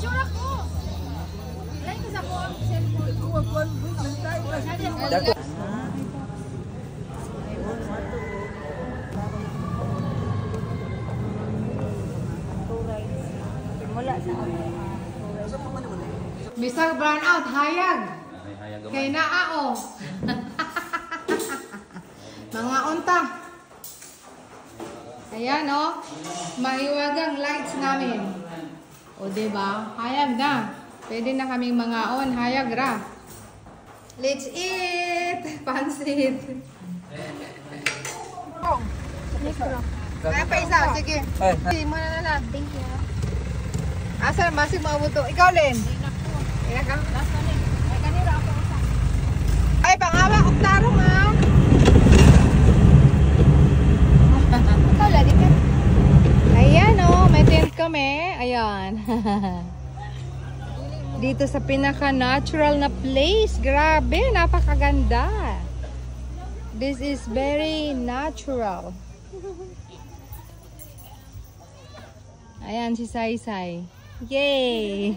Picture ako. Like sa ko ang cellphone. Dako. Bisag burn out, hayag. Kay naao. Mga unta. Ayan oh. Mahiwagang lights namin. O diba? Hayag na. Pwede na kaming mga on. Hayag ra. Let's eat! Pansit. Kaya pa isa. Sige. Sige mo na lang. Thank you. Asa masig maabuto. Ikaw, Len. Ina ka? Last na rin. Ay, kanira ako isa. Ay, pangawa. Oktarong ha. Kala, di ka. Ayan o. May tent kami. Ayan. Dito sa pinaka-natural na place. Grabe. Napakaganda. This is very natural. Ayan si Sai-Sai. Yay!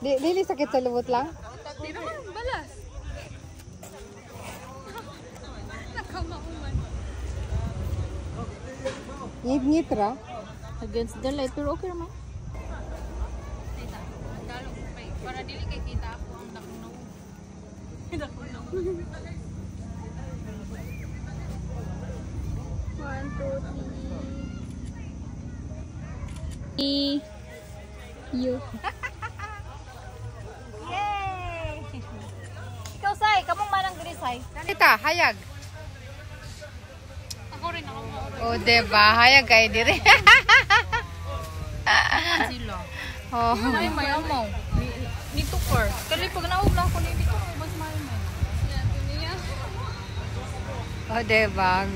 Dili sakit sa lubot lang? Di naman, balas. Nakamauman. Ngit-ngit ra? Against the light, pero okay naman. Tita, nagdalo ko pa. Para dili kay kita ako ang nakunaw. Nakunaw. 1, 2, 3. You. Yay! Ikaw, Sai. Kamong manang diri, Sai. Tita, hayag. Ako rin ako. O, diba? Hayag kayo diri. Sila. Oh. Ay, may amaw. Ni Tukar. Kali pag naog na ako ni dito, mas malamay. Siya, niya. O, diba?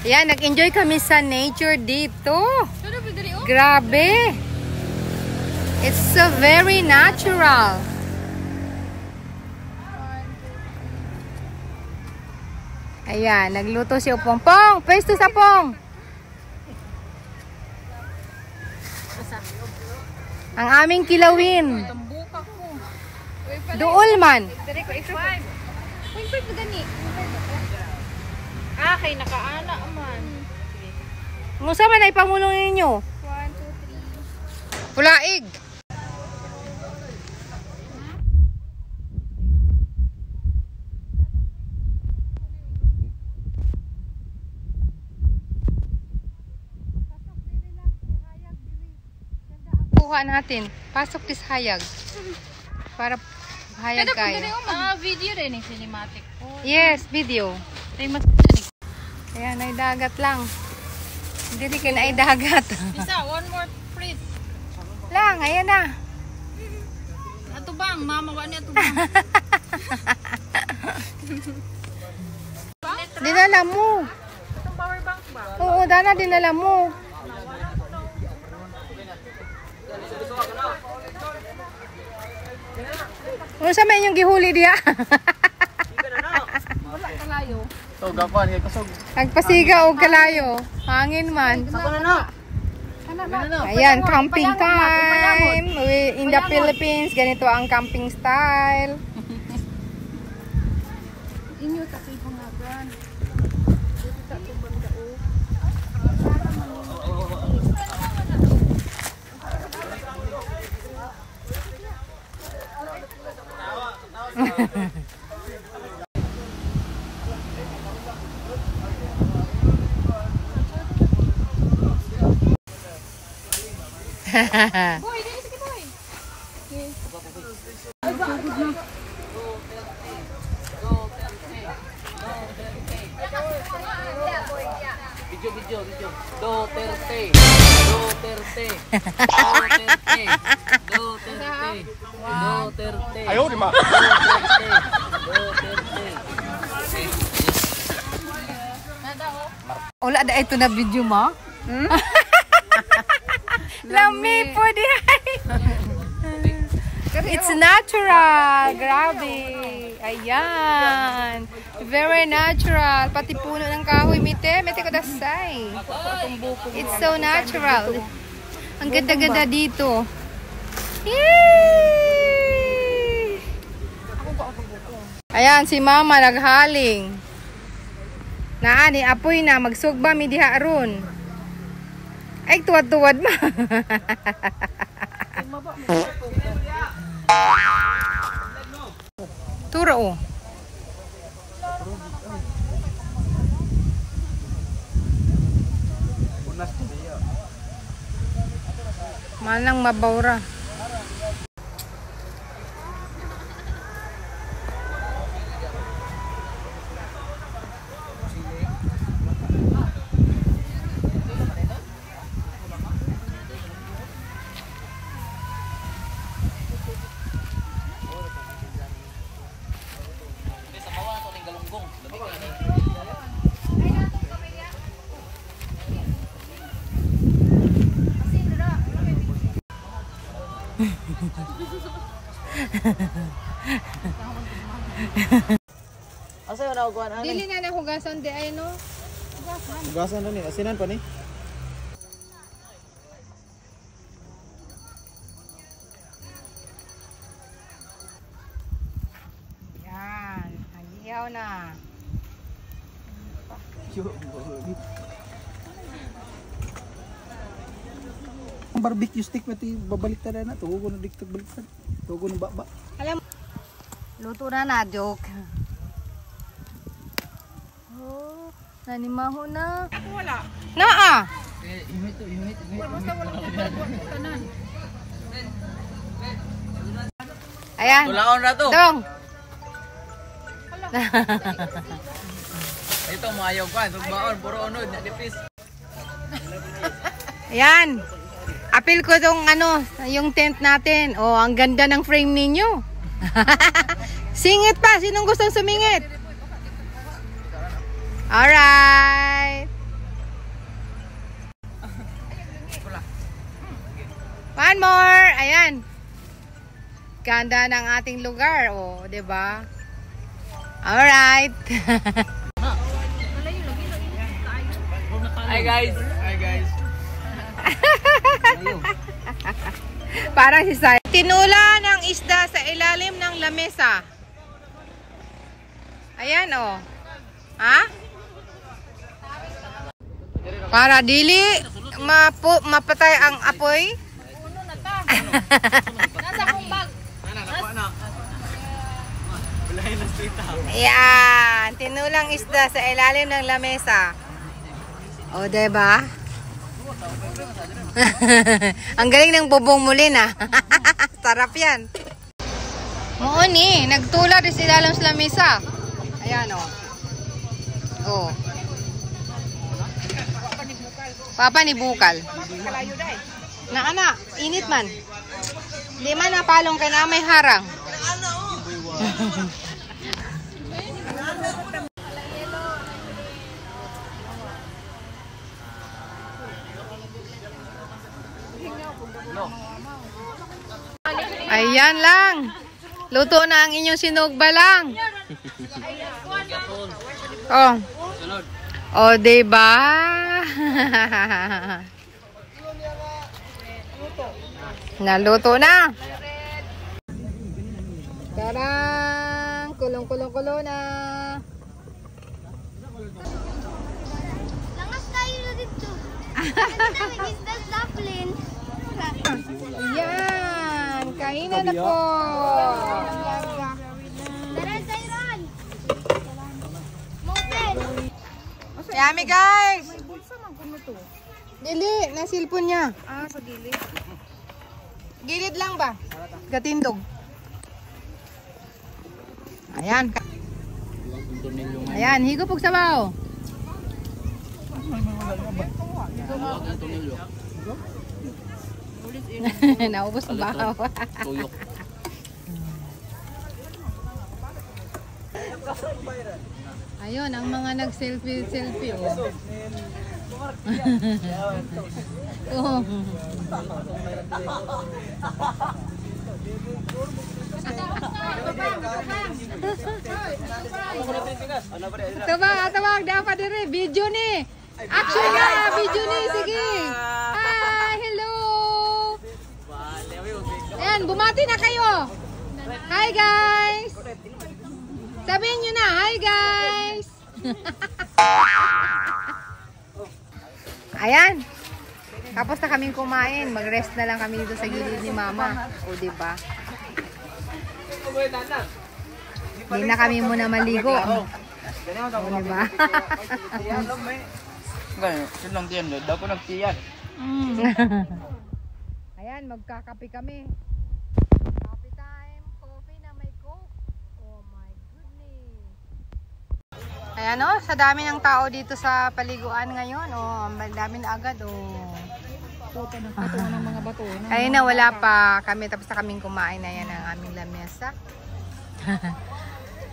Yan, nag-enjoy kami sa nature dito. Grabe. It's so very natural. Ayan, nagluto si Upong. Pong, pwesto sa Pong. Ang aming kilawin. Duol man. Ah, kay nakaana man. Ngusa man ay pamulong ninyo? 1, 2, 3. Pulaig. Kuha natin. Pasok tis hayag. Para hayag kayo. Ah, video rin eh, cinematic. Yes, video. Ayan, ay dagat lang. Hindi rin ay dagat. Isa, one more please. Lang, ayan na. Atubang, mama, wani atubang. Dinala mo. Itong power bank ba? Oo, Dana, dinala mo. Ano sa may inyong gihuli diya? Wala kalayo. So, gapan kay kusog. Nagpasiga o kalayo. Hangin man. Sako na na. Ayan, camping time. In the Philippines, ganito ang camping style. Inyo kasi pangagan. Boy, dito sige boy. Video. Duterte. Ayaw, di ma. Wala da ito na video mo? Lami po dihay. It's natural. Grabe. Ayan. Very natural. Pati puno ng kahoy, mite. Mite ko dasay. It's so natural. Ang ganda-ganda dito. Yay! Ayan, si mama naghaling. Naani, apoy na. Magsugba mi diha aron. Ay, tuwad-tuwad ma. Turo oh. Manang mabawra. Asa yun ako kuhan? Dili na nahugasan di ay no. Hugasan na ni. Asinan pa ni. Yan, hagiyaw na. Ang barbecue stick pati babalik ta na. Tugo na diktat baliktad. Tugo na baba. Alam, luto na joke. Oh, nanimaho na. Wala. Naa. Ayan. Tulaon na to. Dong. Ito maayaw pa. Tugbaon. Puro unod. Nalipis. Ayan. Apil ko tong yung tent natin. Oh, ang ganda ng frame ninyo. Singit pa. Sinong gustong sumingit? Alright. One more. Ayan. Ganda ng ating lugar. Oh, 'di ba? Alright. Hi guys. Hi guys. Parang si Sai. Tinula ng isda sa ilalim ng lamesa. Ayan oh. Ha? Para dili mapatay ang apoy. Puno na ta. Nasa akong bag. Ayan. Tinulang isda sa ilalim ng lamesa. O, diba? Ang galing ng bubong muli na. Sarap yan. Oo ni, nagtula rin sila lang sa lamesa. Ayan o. Oh. Papa ni Bukal. Na ana, init man. Di man napalong ka na may harang. Ayan lang. Luto na ang inyong sinugba lang. Oh. Oh, diba? Naluto na. Tarang! Kulong-kulong-kulong na. Langas kayo na dito. Ang isda sa plane. Ayan. Kainan na po. Tara, Sayron. Mountain. Yummy guys. Dili, nasilpon niya. Ah, sa gilid. Gilid lang ba? Gatindog. Ayan. Ayan, higop og sabaw. Naubos ang bahaw. Tuyok. Ayun, ang mga nag-selfie. Oh. Oh. Tawag, dapat dire. Video ni. Action na, video ni. Sige. Hi, hello. Ayan, bumati na kayo. Hi, guys. Sabihin nyo na, hi, guys. Ayan. Tapos na kaming kumain. Mag-rest na lang kami dito sa gilid ni Mama. O, diba? Hindi na kami muna maligo. O, diba? Sinong tiyan, daw ko nagtiyan. Ayan, magkakape kami. Coffee time. Coffee na may coke. Oh my goodness. Ayan o, sa dami ng tao dito sa paliguan ngayon. Oh, ang dami na agad. Oh. Ng mga bato. Ayun na, wala pa kami. Tapos na kaming kumain na yan ang aming lamesa.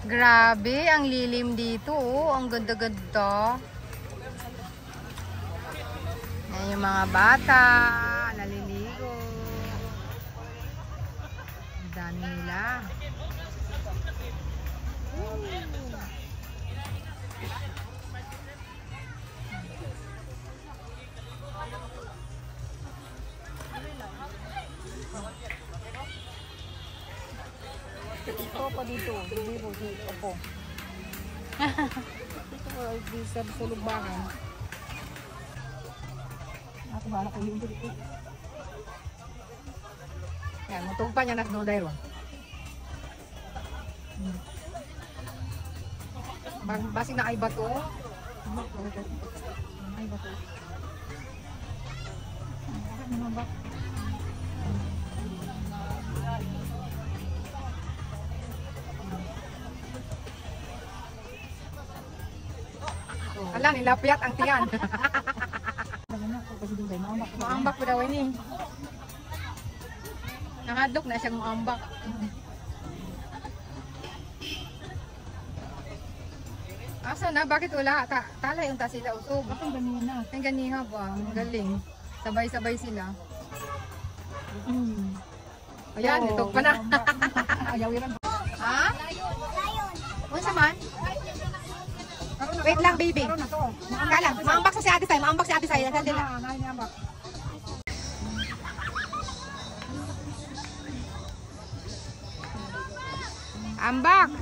Grabe, ang lilim dito. Oh. Ang ganda-ganda. Ayan yung mga bata. Naliligo. Ang dami nila. Ito pa dito. Hindi po dito po. Ito po ay sa sulugbangan. Ako ba ako yung dito. Yan, mutong pa niya na no dahil. Basig na ay bato. Ay bato. Ano ba? Ala, nilapyat ang tiyan. Maambak po daw ini. Nakadlok na siyang maambak. Asa na? Bakit wala? Talay yung sila usog. Bakit ganina? Ang ganiha ba? Galing. Sabay-sabay sila. Ayan, ito pa na. Ayawiran. Ha? Unsa man? Wait lang, baby. Kalang, maambak sa si ate tayo. Maambak si ate tayo. Ambak!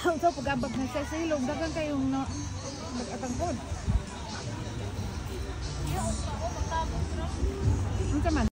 Ito, pag-ambag na sa silong, dagan kayong nag-atangkod. Ano man?